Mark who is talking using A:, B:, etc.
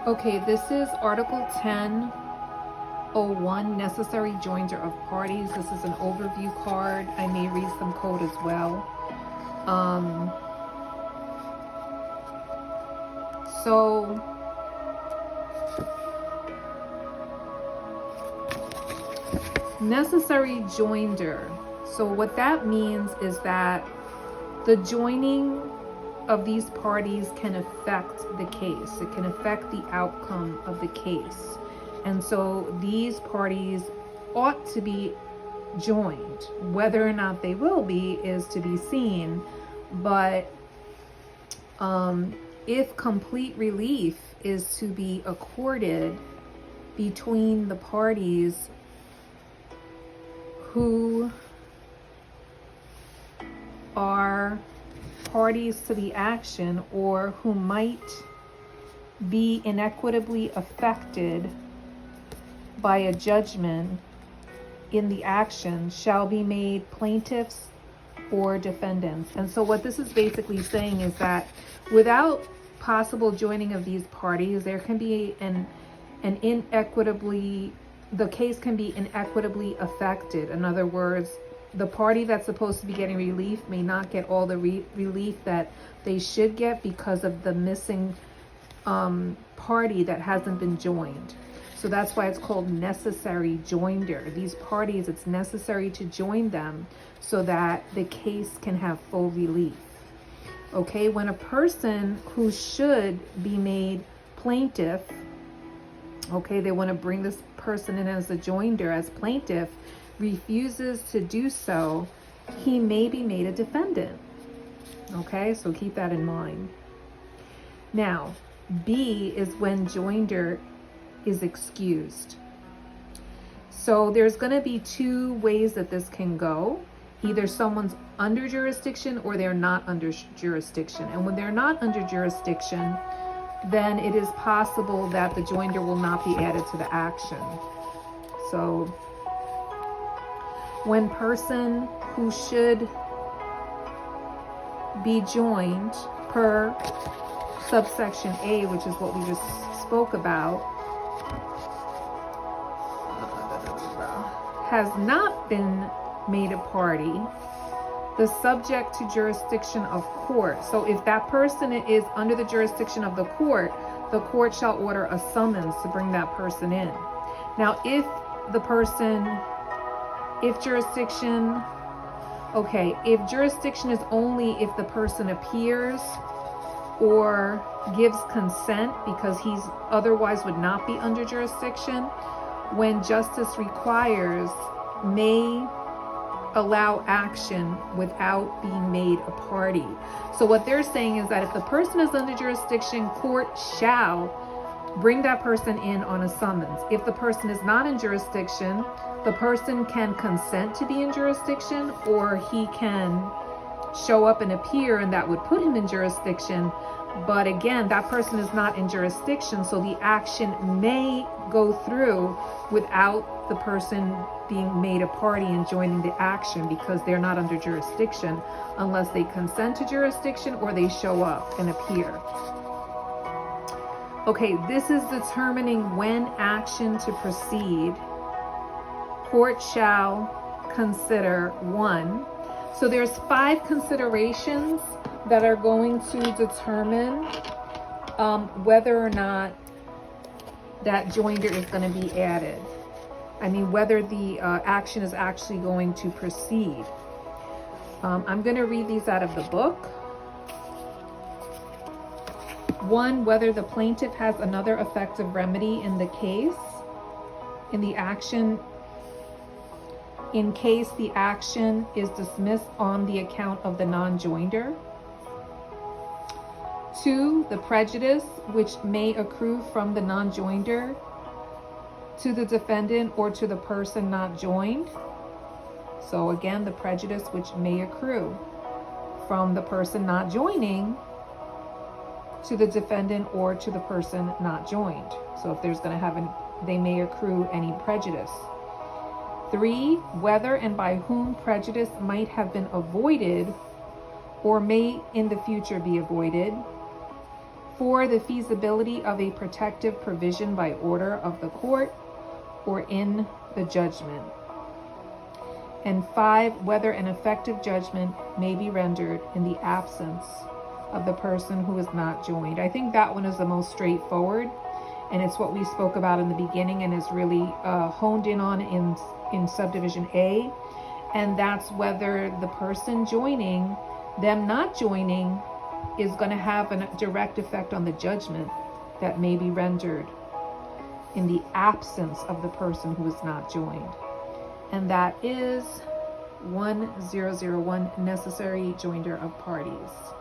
A: Okay, this is Article 1001, Necessary Joinder of Parties. This is an overview card. I may read some code as well. So necessary joinder. So what that means is that the joining of these parties can affect the case. It can affect the outcome of the case. And so these parties ought to be joined. Whether or not they will be is to be seen. But if complete relief is to be accorded between the parties who are parties to the action or who might be inequitably affected by a judgment in the action, shall be made plaintiffs or defendants. And so what this is basically saying is that without possible joining of these parties, there can be the case can be inequitably affected. In other words, the party that's supposed to be getting relief may not get all the relief that they should get because of the missing party that hasn't been joined. So that's why it's called necessary joinder. These parties, it's necessary to join them so that the case can have full relief. Okay, when a person who should be made plaintiff, okay, they want to bring this person in as a joinder, as plaintiff, refuses to do so, he may be made a defendant. Okay, so keep that in mind. Now, B is when joinder is excused. So there's going to be two ways that this can go. Either someone's under jurisdiction or they're not under jurisdiction. And when they're not under jurisdiction, then it is possible that the joinder will not be added to the action. So when person who should be joined per subsection A, which is what we just spoke about, has not been made a party, the subject to jurisdiction of court. So if that person is under the jurisdiction of the court shall order a summons to bring that person in. Now, if jurisdiction is only if the person appears or gives consent because he's otherwise would not be under jurisdiction, when justice requires, may allow action without being made a party. So what they're saying is that if the person is under jurisdiction, court shall bring that person in on a summons. If the person is not in jurisdiction, the person can consent to be in jurisdiction, or he can show up and appear, and that would put him in jurisdiction. But again, that person is not in jurisdiction, so the action may go through without the person being made a party and joining the action, because they're not under jurisdiction unless they consent to jurisdiction or they show up and appear. Okay, this is determining when action to proceed. Court shall consider one. So there's 5 considerations that are going to determine whether or not that joinder is going to be added. I mean, whether the action is actually going to proceed. I'm going to read these out of the book. 1, whether the plaintiff has another effective remedy in the case, in the action, in case the action is dismissed on the account of the non-joinder. 2, the prejudice which may accrue from the non-joinder to the defendant or to the person not joined. So again, the prejudice which may accrue from the person not joining to the defendant or to the person not joined. So if there's going to they may accrue any prejudice. 3, whether and by whom prejudice might have been avoided or may in the future be avoided. 4, the feasibility of a protective provision by order of the court or in the judgment. And 5, whether an effective judgment may be rendered in the absence of the person who is not joined. I think that one is the most straightforward, and it's what we spoke about in the beginning and is really honed in on in subdivision A, and that's whether the person joining, them not joining, is going to have a direct effect on the judgment that may be rendered in the absence of the person who is not joined. And that is 1001, necessary joinder of parties.